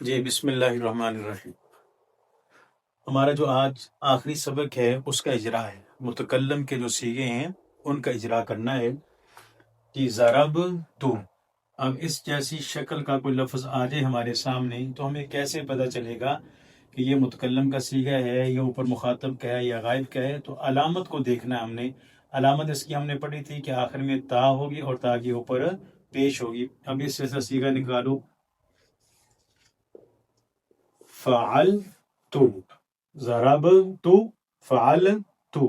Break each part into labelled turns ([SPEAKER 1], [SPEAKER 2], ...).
[SPEAKER 1] جی بسم اللہ الرحمن الرحیم۔ ہمارا جو آج آخری سبق ہے اس کا اجرا ہے، متکلم کے جو صیغے ہیں ان کا اجرا کرنا ہے۔ جی ضرب تو، اب اس جیسی شکل کا کوئی لفظ آ جائے ہمارے سامنے تو ہمیں کیسے پتہ چلے گا کہ یہ متکلم کا صیغہ ہے یا اوپر مخاطب کا ہے یا غائب کا ہے؟ تو علامت کو دیکھنا ہے ہم نے۔ علامت اس کی ہم نے پڑھی تھی کہ آخر میں تا ہوگی اور تا کے اوپر پیش ہوگی۔ اب اس سے صیغہ نکالو، فعل تو، ضرب تو، فعل تو،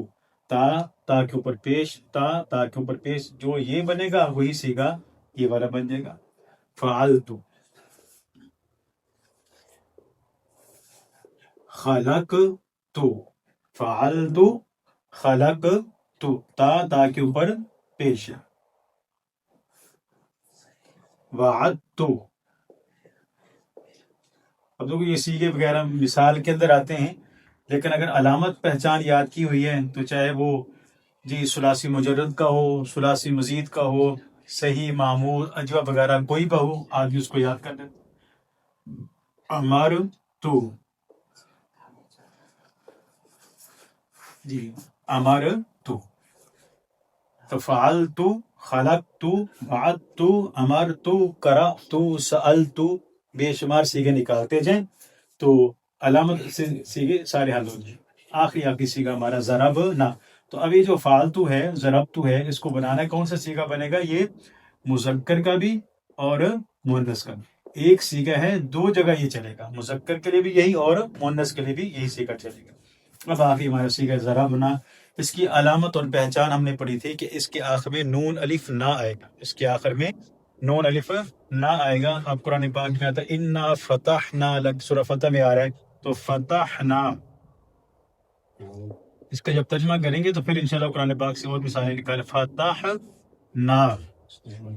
[SPEAKER 1] تا کے اوپر پیش، تا کے اوپر پیش، جو یہ بنے گا وہی صیغہ یہ والا بن جائے گا، فعل تو۔ خلق تو، فعل تو، خلق تو، تا کے اوپر پیش، وعد تو۔ اب دیکھو یہ صیغے وغیرہ مثال کے اندر آتے ہیں، لیکن اگر علامت پہچان یاد کی ہوئی ہے تو چاہے وہ جی ثلاثی مجرد کا ہو، ثلاثی مزید کا ہو، صحیح، معمول، اجوا وغیرہ کوئی بھی ہو، آدمی اس کو یاد کر لے۔ امر تو، جی امر تو، فعل تو، خلق تو، بعد تو، امر تو، قرأ تو، سأل تو، بے شمار صیغے نکالتے جائیں تو علامت سے صیغے سارے حل ہو جائیں۔ آخری صیغہ ہمارا ضرب نہ۔ تو اب یہ جو فالتو ہے، ضربتو ہے، اس کو بنانا ہے، کون سا صیغہ بنے گا؟ یہ مذکر کا بھی اور مؤنث کا بھی ایک صیغہ ہے، دو جگہ یہ چلے گا، مذکر کے لیے بھی یہی اور مؤنث کے لیے بھی یہی صیغہ چلے گا۔ اب آخری ہمارا صیغہ ضربنا، اس کی علامت اور پہچان ہم نے پڑھی تھی کہ اس کے آخر میں نون الف نہ آئے گا، اس کے آخر میں نون الف نہ آئے گا۔ اب قرآن پاک میں آتا ہے انا فتحنا لک، سورہ فتح میں آ رہا ہے، تو فتحنا، اس کا جب ترجمہ کریں گے تو پھر انشاءاللہ قرآن پاک سے اور مثالیں نکالیں۔ فتحنا،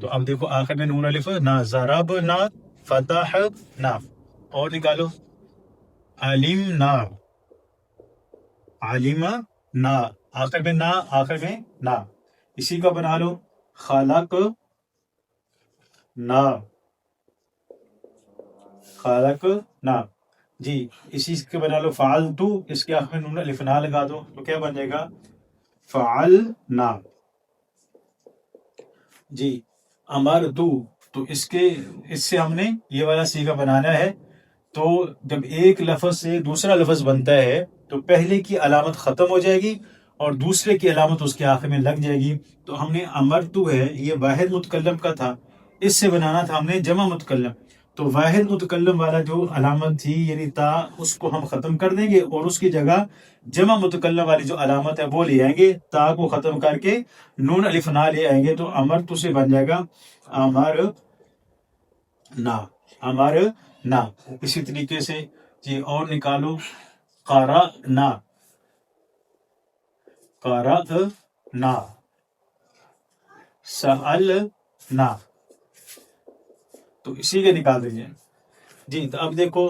[SPEAKER 1] تو اب دیکھو آخر میں نون الف نہ، ضربنا، فتحنا، اور نکالو علمنا، علمنا، آخر میں نہ، آخر میں نہ، اسی کا بنا لو خلق نہ، خلق نہ، جی اسی کے بنا لو فعلتو، اس کے آخر میں نون الف نہ لگا دو تو کیا بن جائے گا؟ فعلنا۔ جی امرتو، تو اس سے ہم نے یہ والا صیغہ بنانا ہے۔ تو جب ایک لفظ سے دوسرا لفظ بنتا ہے تو پہلے کی علامت ختم ہو جائے گی اور دوسرے کی علامت اس کے آخر میں لگ جائے گی۔ تو ہم نے امرتو ہے، یہ واحد متکلم کا تھا، اس سے بنانا تھا ہم نے جمع متکلم، تو واحد متکلم والا جو علامت تھی یعنی تا، اس کو ہم ختم کر دیں گے اور اس کی جگہ جمع متکلم والی جو علامت ہے وہ لے آئیں گے، تا کو ختم کر کے نون الف نہ لے آئیں گے تو امرتو سے بن جائے گا امر نا، امر نا۔ اسی طریقے سے جی اور نکالو قرأنا، قرأنا، سألنا، تو اسی کے نکال دیجیے۔ جی تو اب دیکھو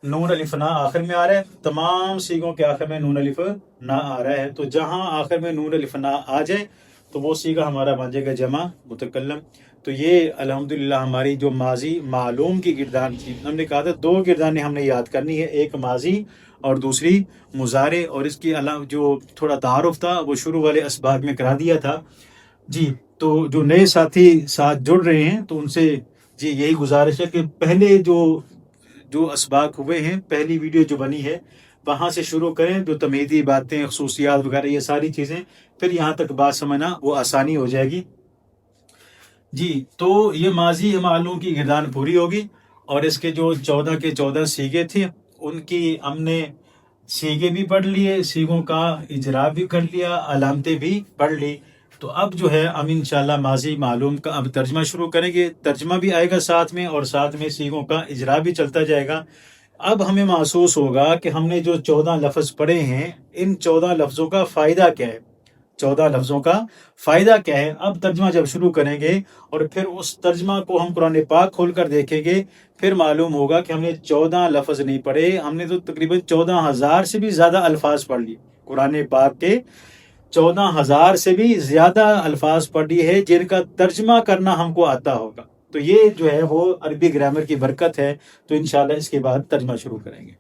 [SPEAKER 1] نون الف نہ آخر میں آ رہا ہے، تمام صیغوں کے آخر میں نون الف نہ آ رہا ہے، تو جہاں آخر میں نون الف نہ آ جائے تو وہ صیغہ ہمارا بن جائے گا جمع متکلم۔ تو یہ الحمدللہ ہماری جو ماضی معلوم کی گردان تھی، ہم نے کہا تھا دو گردانیں ہم نے یاد کرنی ہے، ایک ماضی اور دوسری مضارع، اور اس کی علاوہ جو تھوڑا تعارف تھا وہ شروع والے اسباق میں کرا دیا تھا۔ جی تو جو نئے ساتھی ساتھ جڑ رہے ہیں تو ان سے جی یہی گزارش ہے کہ پہلے جو اسباق ہوئے ہیں، پہلی ویڈیو جو بنی ہے وہاں سے شروع کریں، جو تمہیدی باتیں، خصوصیات وغیرہ یہ ساری چیزیں، پھر یہاں تک بات سمجھنا وہ آسانی ہو جائے گی۔ جی تو یہ ماضی معلوم کی گردان پوری ہوگی، اور اس کے جو 14 کے 14 صیغے تھے ان کی ہم نے صیغے بھی پڑھ لیے، صیغوں کا اجرا بھی کر لیا، علامتیں بھی پڑھ لی۔ تو اب جو ہے ہم انشاءاللہ ماضی معلوم کا اب ترجمہ شروع کریں گے، ترجمہ بھی آئے گا ساتھ میں اور ساتھ میں صیغوں کا اجرا بھی چلتا جائے گا۔ اب ہمیں محسوس ہوگا کہ ہم نے جو 14 لفظ پڑھے ہیں ان 14 لفظوں کا فائدہ کیا ہے، 14 لفظوں کا فائدہ کیا ہے۔ اب ترجمہ جب شروع کریں گے اور پھر اس ترجمہ کو ہم قرآن پاک کھول کر دیکھیں گے، پھر معلوم ہوگا کہ ہم نے 14 لفظ نہیں پڑھے، ہم نے تو تقریباً 14,000 سے بھی زیادہ الفاظ پڑھ لیے، قرآن پاک کے 14,000 سے بھی زیادہ الفاظ پڑھ لیے ہیں جن کا ترجمہ کرنا ہم کو آتا ہوگا۔ تو یہ جو ہے وہ عربی گرامر کی برکت ہے. تو انشاءاللہ اس کے بعد ترجمہ شروع کریں گے.